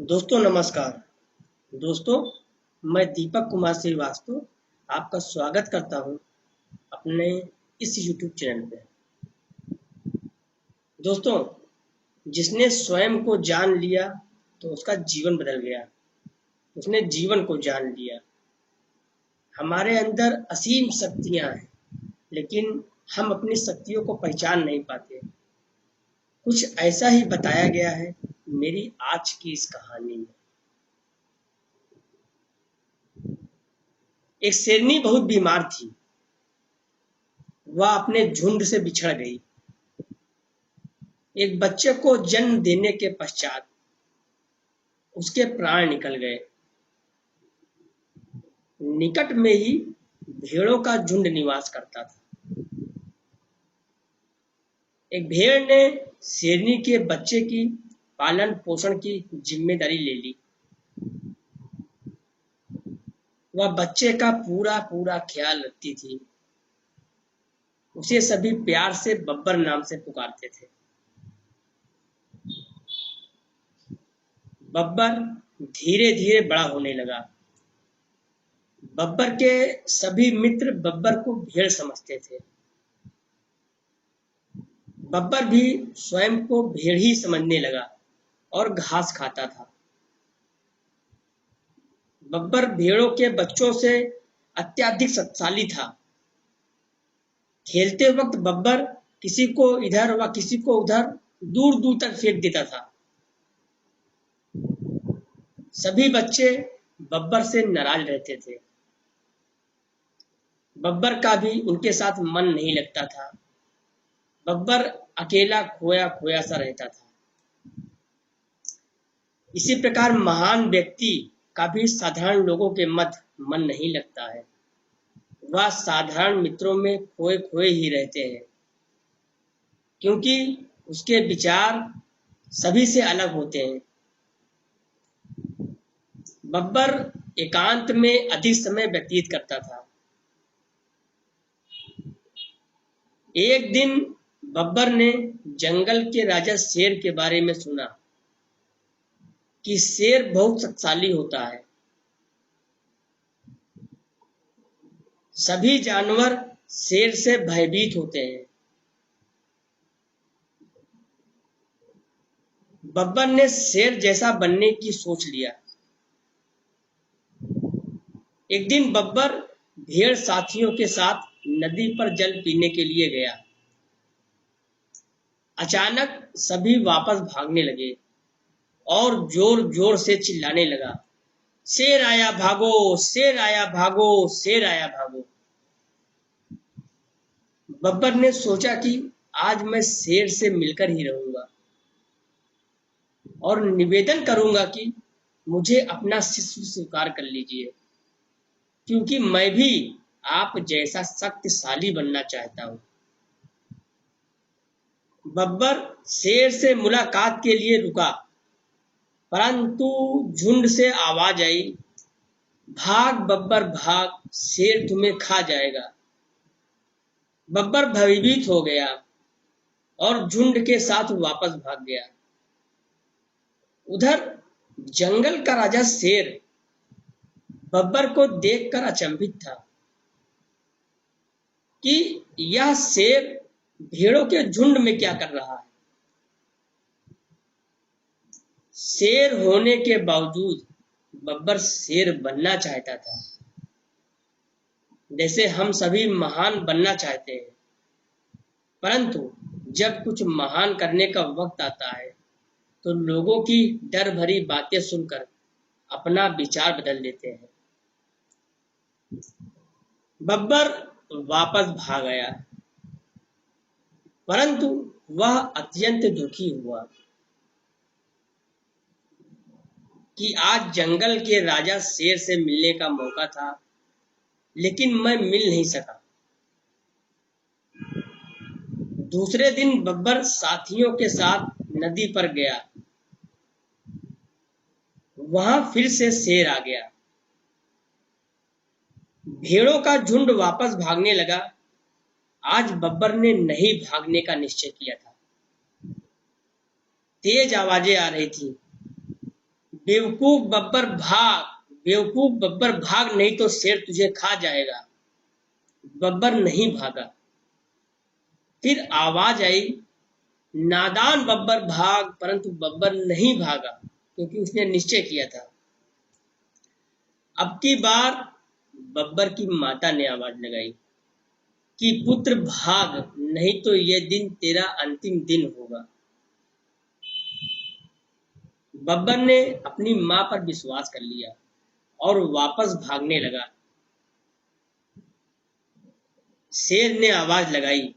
दोस्तों नमस्कार। दोस्तों, मैं दीपक कुमार श्रीवास्तव आपका स्वागत करता हूं अपने इस YouTube चैनल पे। दोस्तों, जिसने स्वयं को जान लिया तो उसका जीवन बदल गया। उसने जीवन को जान लिया। हमारे अंदर असीम शक्तियां हैं, लेकिन हम अपनी शक्तियों को पहचान नहीं पाते। कुछ ऐसा ही बताया गया है मेरी आज की इस कहानी में। एक शेरनी बहुत बीमार थी। वह अपने झुंड से बिछड़ गई। एक बच्चे को जन्म देने के पश्चात उसके प्राण निकल गए। निकट में ही भेड़ों का झुंड निवास करता था। एक भेड़ ने शेरनी के बच्चे की पालन पोषण की जिम्मेदारी ले ली। वह बच्चे का पूरा पूरा ख्याल रखती थी। उसे सभी प्यार से बब्बर नाम से पुकारते थे। बब्बर धीरे धीरे बड़ा होने लगा। बब्बर के सभी मित्र बब्बर को भेड़ समझते थे। बब्बर भी स्वयं को भेड़ ही समझने लगा और घास खाता था। बब्बर भेड़ों के बच्चों से अत्यधिक शक्तिशाली था। खेलते वक्त बब्बर किसी को इधर व किसी को उधर दूर दूर तक फेंक देता था। सभी बच्चे बब्बर से नाराज रहते थे। बब्बर का भी उनके साथ मन नहीं लगता था। बब्बर अकेला खोया खोया सा रहता था। इसी प्रकार महान व्यक्ति का भी साधारण लोगों के मध्य मन नहीं लगता है। वह साधारण मित्रों में खोए खोए ही रहते हैं, क्योंकि उसके विचार सभी से अलग होते हैं। बब्बर एकांत में अधिक समय व्यतीत करता था। एक दिन बब्बर ने जंगल के राजा शेर के बारे में सुना कि शेर बहुत शक्तिशाली होता है। सभी जानवर शेर से भयभीत होते हैं। बब्बर ने शेर जैसा बनने की सोच लिया। एक दिन बब्बर भेड़ साथियों के साथ नदी पर जल पीने के लिए गया। अचानक सभी वापस भागने लगे और जोर जोर से चिल्लाने लगा, शेर आया भागो, शेर आया भागो, शेर आया भागो। बब्बर ने सोचा कि आज मैं शेर से मिलकर ही रहूंगा और निवेदन करूंगा कि मुझे अपना शिष्य स्वीकार कर लीजिए, क्योंकि मैं भी आप जैसा शक्तिशाली बनना चाहता हूं। बब्बर शेर से मुलाकात के लिए रुका, परंतु झुंड से आवाज आई, भाग बब्बर भाग, शेर तुम्हें खा जाएगा। बब्बर भयभीत हो गया और झुंड के साथ वापस भाग गया। उधर जंगल का राजा शेर बब्बर को देखकर अचंभित था कि यह शेर भेड़ों के झुंड में क्या कर रहा है। शेर होने के बावजूद बब्बर शेर बनना चाहता था, जैसे हम सभी महान बनना चाहते हैं। परंतु जब कुछ महान करने का वक्त आता है तो लोगों की डर भरी बातें सुनकर अपना विचार बदल देते हैं। बब्बर वापस भाग आया, परंतु वह अत्यंत दुखी हुआ कि आज जंगल के राजा शेर से मिलने का मौका था, लेकिन मैं मिल नहीं सका। दूसरे दिन बब्बर साथियों के साथ नदी पर गया। वहां फिर से शेर आ गया। भेड़ों का झुंड वापस भागने लगा। आज बब्बर ने नहीं भागने का निश्चय किया था। तेज आवाजें आ रही थी। बेवकूफ बब्बर भाग, बेवकूफ बब्बर भाग, नहीं तो शेर तुझे खा जाएगा। बब्बर नहीं भागा। फिर आवाज आई, नादान बब्बर भाग, परंतु बब्बर नहीं भागा, क्योंकि उसने निश्चय किया था। अब की बार बब्बर की माता ने आवाज लगाई कि पुत्र भाग, नहीं तो यह दिन तेरा अंतिम दिन होगा। बब्बर ने अपनी मां पर विश्वास कर लिया और वापस भागने लगा। शेर ने आवाज लगाई,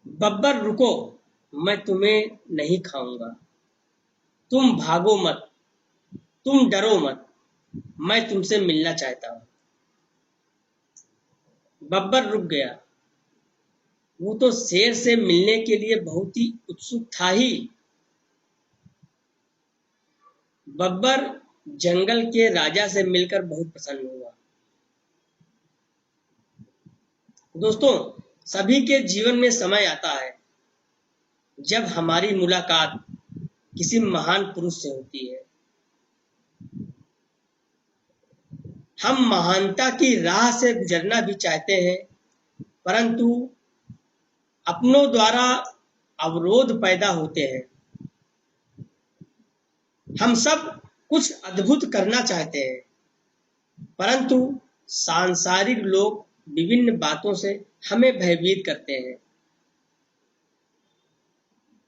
बब्बर रुको, मैं तुम्हें नहीं खाऊंगा। तुम भागो मत, तुम डरो मत, मैं तुमसे मिलना चाहता हूं। बब्बर रुक गया। वो तो शेर से मिलने के लिए बहुत ही उत्सुक था ही। बब्बर जंगल के राजा से मिलकर बहुत प्रसन्न हुआ। दोस्तों, सभी के जीवन में समय आता है जब हमारी मुलाकात किसी महान पुरुष से होती है। हम महानता की राह से गुजरना भी चाहते हैं, परंतु अपनों द्वारा अवरोध पैदा होते हैं। हम सब कुछ अद्भुत करना चाहते हैं, परंतु सांसारिक लोग विभिन्न बातों से हमें भयभीत करते हैं।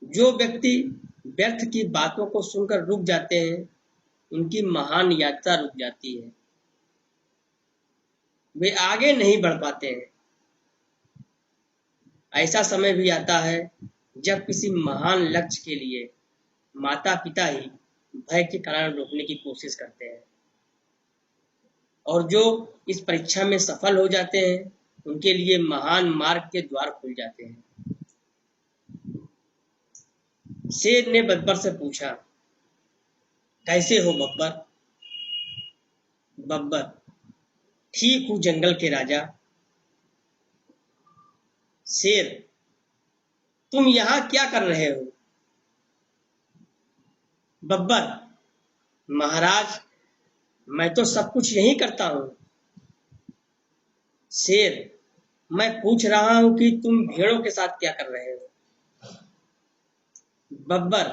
जो व्यक्ति व्यर्थ की बातों को सुनकर रुक जाते हैं, उनकी महान यात्रा रुक जाती है। वे आगे नहीं बढ़ पाते हैं। ऐसा समय भी आता है जब किसी महान लक्ष्य के लिए माता पिता ही भय के कारण रोकने की कोशिश करते हैं, और जो इस परीक्षा में सफल हो जाते हैं, उनके लिए महान मार्ग के द्वार खुल जाते हैं। शेर ने बब्बर से पूछा, कैसे हो बब्बर? बब्बर, ठीक हूं जंगल के राजा। शेर, तुम यहां क्या कर रहे हो? बब्बर, महाराज, मैं तो सब कुछ यही करता हूं। शेर, मैं पूछ रहा हूं कि तुम भेड़ों के साथ क्या कर रहे हो? बब्बर,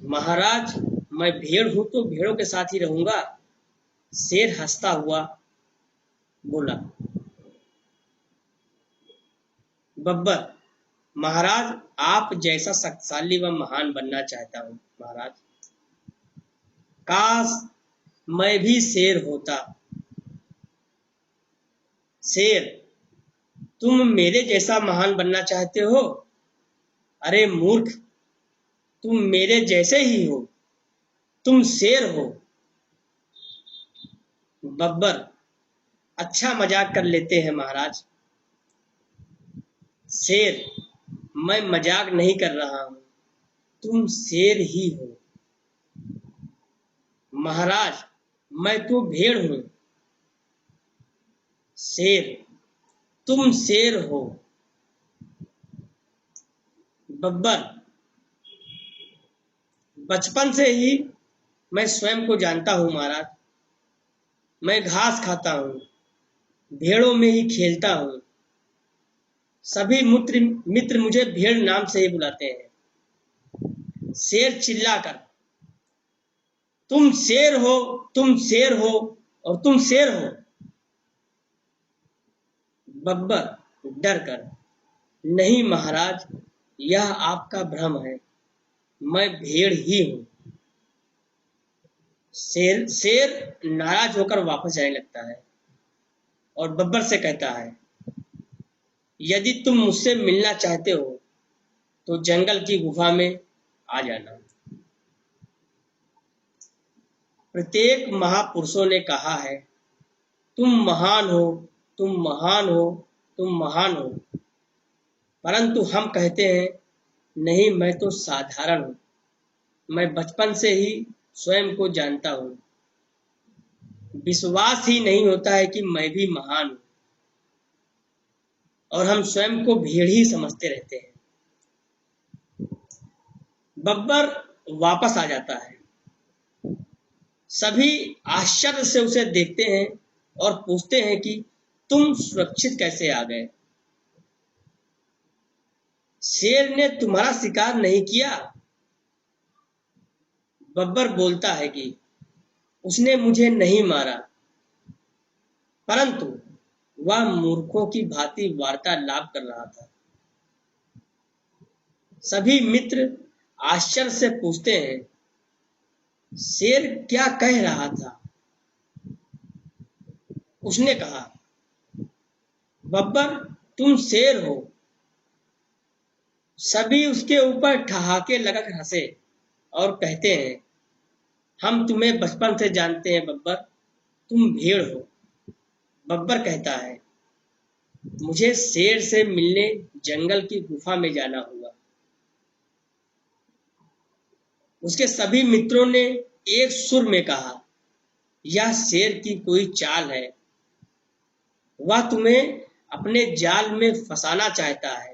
महाराज, मैं भेड़ हूं तो भेड़ों के साथ ही रहूंगा। शेर हंसता हुआ बोला। बब्बर, महाराज, आप जैसा शक्तिशाली व महान बनना चाहता हूं महाराज। काश मैं भी शेर होता। शेर, तुम मेरे जैसा महान बनना चाहते हो? अरे मूर्ख, तुम मेरे जैसे ही हो, तुम शेर हो। बब्बर, अच्छा मजाक कर लेते हैं महाराज। शेर, मैं मजाक नहीं कर रहा हूं, तुम शेर ही हो। महाराज, मैं तो भेड़ हूं। शेर, तुम शेर हो। बब्बर, बचपन से ही मैं स्वयं को जानता हूं महाराज। मैं घास खाता हूं, भेड़ों में ही खेलता हूं। सभी मित्र मुझे भेड़ नाम से ही बुलाते हैं। शेर चिल्लाकर, तुम शेर हो, तुम शेर हो और तुम शेर हो। बब्बर डर कर, नहीं महाराज, यह आपका भ्रम है, मैं भेड़ ही हूं। शेर शेर नाराज होकर वापस जाने लगता है और बब्बर से कहता है, यदि तुम मुझसे मिलना चाहते हो तो जंगल की गुफा में आ जाना। प्रत्येक महापुरुषों ने कहा है, तुम महान हो, तुम महान हो, तुम महान हो, परंतु हम कहते हैं, नहीं, मैं तो साधारण हूं। मैं बचपन से ही स्वयं को जानता हूं। विश्वास ही नहीं होता है कि मैं भी महान हूं, और हम स्वयं को भेड़ ही समझते रहते हैं। बब्बर वापस आ जाता है। सभी आश्चर्य से उसे देखते हैं और पूछते हैं कि तुम सुरक्षित कैसे आ गए? शेर ने तुम्हारा शिकार नहीं किया। बब्बर बोलता है कि उसने मुझे नहीं मारा, परंतु वह मूर्खों की भांति वार्तालाप कर रहा था। सभी मित्र आश्चर्य से पूछते हैं, शेर क्या कह रहा था? उसने कहा, बब्बर तुम शेर हो। सभी उसके ऊपर ठहाके लगाकर हंसे और कहते हैं, हम तुम्हें बचपन से जानते हैं बब्बर, तुम भेड़ हो। बब्बर कहता है, मुझे शेर से मिलने जंगल की गुफा में जाना हुआ। उसके सभी मित्रों ने एक सुर में कहा, यह शेर की कोई चाल है, वह तुम्हें अपने जाल में फंसाना चाहता है।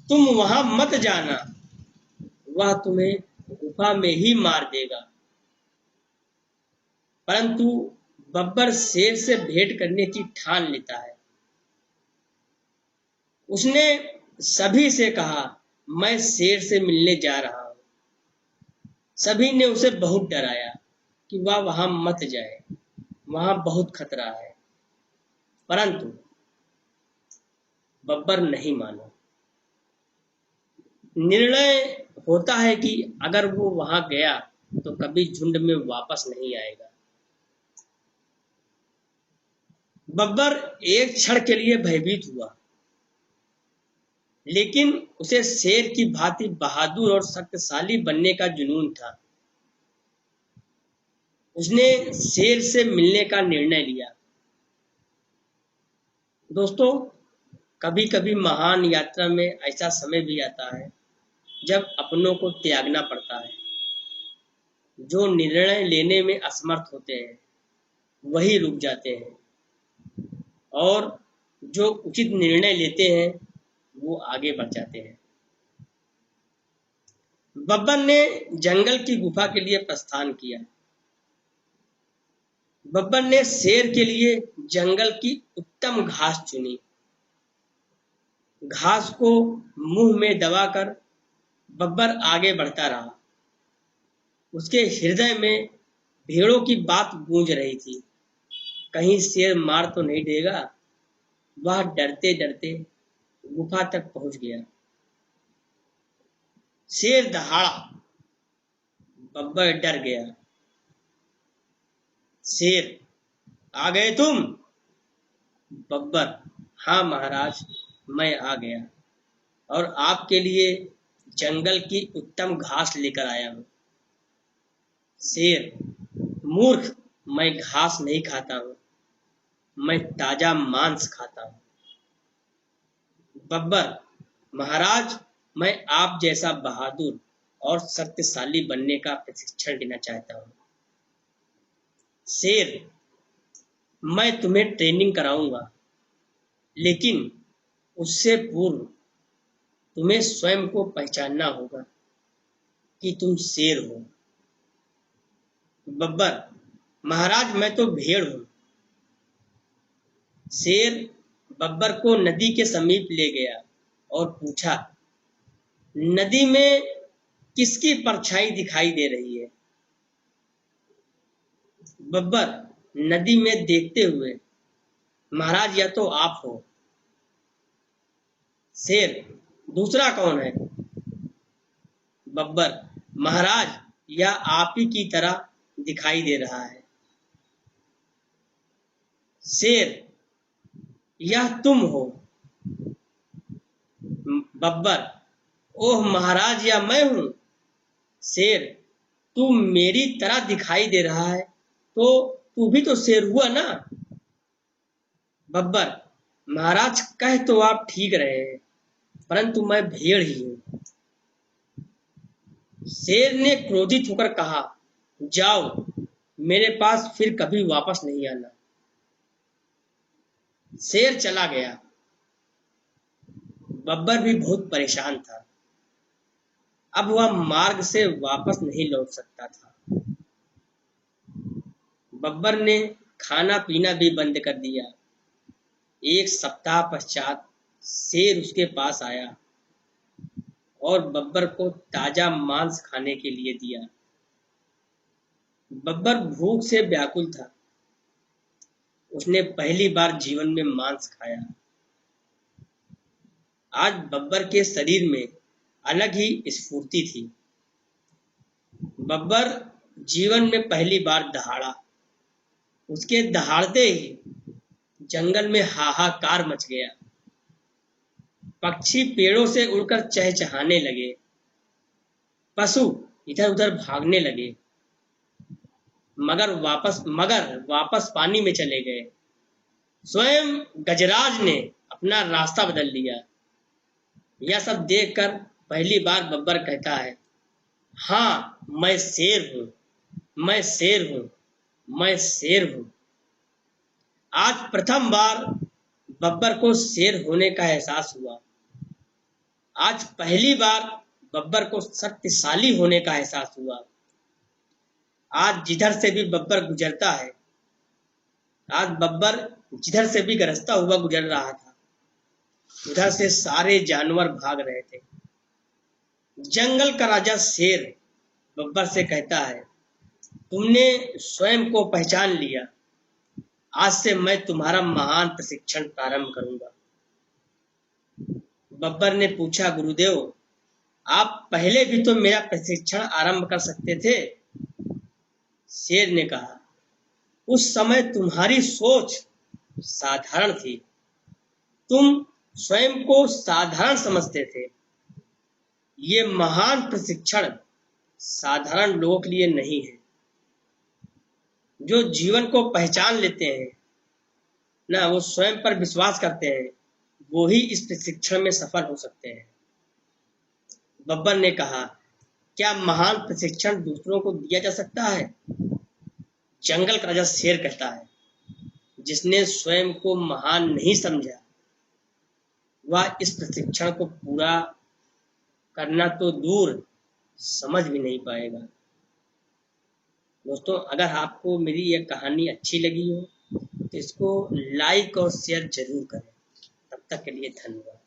तुम वहां मत जाना, वह तुम्हें गुफा में ही मार देगा। परंतु बब्बर शेर से भेंट करने की ठान लेता है। उसने सभी से कहा, मैं शेर से मिलने जा रहा हूं। सभी ने उसे बहुत डराया कि वह वहां मत जाए, वहां बहुत खतरा है। परंतु बब्बर नहीं माना। निर्णय होता है कि अगर वो वहां गया तो कभी झुंड में वापस नहीं आएगा। बब्बर एक क्षण के लिए भयभीत हुआ, लेकिन उसे शेर की भांति बहादुर और शक्तिशाली बनने का जुनून था। उसने शेर से मिलने का निर्णय लिया। दोस्तों, कभी कभी महान यात्रा में ऐसा समय भी आता है जब अपनों को त्यागना पड़ता है। जो निर्णय लेने में असमर्थ होते हैं वही रुक जाते हैं, और जो उचित निर्णय लेते हैं वो आगे बढ़ जाते हैं। बब्बर ने जंगल की गुफा के लिए प्रस्थान किया। बब्बर ने शेर के लिए जंगल की उत्तम घास चुनी। घास को मुंह में दबाकर बब्बर आगे बढ़ता रहा। उसके हृदय में भेड़ों की बात गूंज रही थी, कहीं शेर मार तो नहीं देगा। वह डरते डरते गुफा तक पहुंच गया। शेर दहाड़ा। बब्बर डर गया। शेर, आ गए तुम? बब्बर, हाँ महाराज, मैं आ गया और आपके लिए जंगल की उत्तम घास लेकर आया हूँ। शेर, मूर्ख, मैं घास नहीं खाता हूँ, मैं ताजा मांस खाता हूँ। बब्बर, महाराज, मैं आप जैसा बहादुर और शक्तिशाली बनने का प्रशिक्षण लेना चाहता हूँ। शेर, मैं तुम्हें ट्रेनिंग कराऊंगा, लेकिन उससे पूर्व तुम्हें स्वयं को पहचानना होगा कि तुम शेर हो। बब्बर, महाराज, मैं तो भेड़ हूं। शेर बब्बर को नदी के समीप ले गया और पूछा, नदी में किसकी परछाई दिखाई दे रही है? बब्बर नदी में देखते हुए, महाराज, यह तो आप हो। शेर, दूसरा कौन है? बब्बर, महाराज, यह आप ही की तरह दिखाई दे रहा है। शेर, यह तुम हो। बब्बर, ओह महाराज, यह मैं हूं। शेर, तू मेरी तरह दिखाई दे रहा है तो तू भी तो शेर हुआ ना। बब्बर, महाराज, कह तो आप ठीक रहे हैं, परंतु मैं भेड़ ही हूं। शेर ने क्रोधित होकर कहा, जाओ, मेरे पास फिर कभी वापस नहीं आना। शेर चला गया। बब्बर भी बहुत परेशान था। अब वह मार्ग से वापस नहीं लौट सकता था। बब्बर ने खाना पीना भी बंद कर दिया। एक सप्ताह पश्चात शेर उसके पास आया और बब्बर को ताजा मांस खाने के लिए दिया। बब्बर भूख से व्याकुल था। उसने पहली बार जीवन में मांस खाया। आज बब्बर के शरीर में अलग ही स्फूर्ति थी। बब्बर जीवन में पहली बार दहाड़ा। उसके दहाड़ते ही जंगल में हाहाकार मच गया। पक्षी पेड़ों से उड़कर चहचहाने लगे। पशु इधर उधर भागने लगे, मगर वापस पानी में चले गए। स्वयं गजराज ने अपना रास्ता बदल लिया। यह सब देखकर पहली बार बब्बर कहता है, हाँ, मैं शेर हूं, मैं शेर हूं, मैं शेर हूं। आज प्रथम बार बब्बर को शेर होने का एहसास हुआ। आज पहली बार बब्बर को शक्तिशाली होने का एहसास हुआ। आज जिधर से भी बब्बर गुजरता है, आज बब्बर जिधर से भी गरजता हुआ गुजर रहा था, उधर से सारे जानवर भाग रहे थे। जंगल का राजा शेर बब्बर से कहता है, तुमने स्वयं को पहचान लिया। आज से मैं तुम्हारा महान प्रशिक्षण प्रारंभ करूंगा। बब्बर ने पूछा, गुरुदेव, आप पहले भी तो मेरा प्रशिक्षण आरंभ कर सकते थे। शेर ने कहा, उस समय तुम्हारी सोच साधारण थी। तुम स्वयं को साधारण समझते थे। ये महान प्रशिक्षण साधारण लोगों के लिए नहीं है। जो जीवन को पहचान लेते हैं ना, वो स्वयं पर विश्वास करते हैं, वो ही इस प्रशिक्षण में सफल हो सकते हैं। बब्बर ने कहा, क्या महान प्रशिक्षण दूसरों को दिया जा सकता है? जंगल का राजा शेर कहता है, जिसने स्वयं को महान नहीं समझा, वह इस प्रशिक्षण को पूरा करना तो दूर समझ भी नहीं पाएगा। दोस्तों, अगर आपको मेरी यह कहानी अच्छी लगी हो तो इसको लाइक और शेयर जरूर करें। तब तक के लिए धन्यवाद।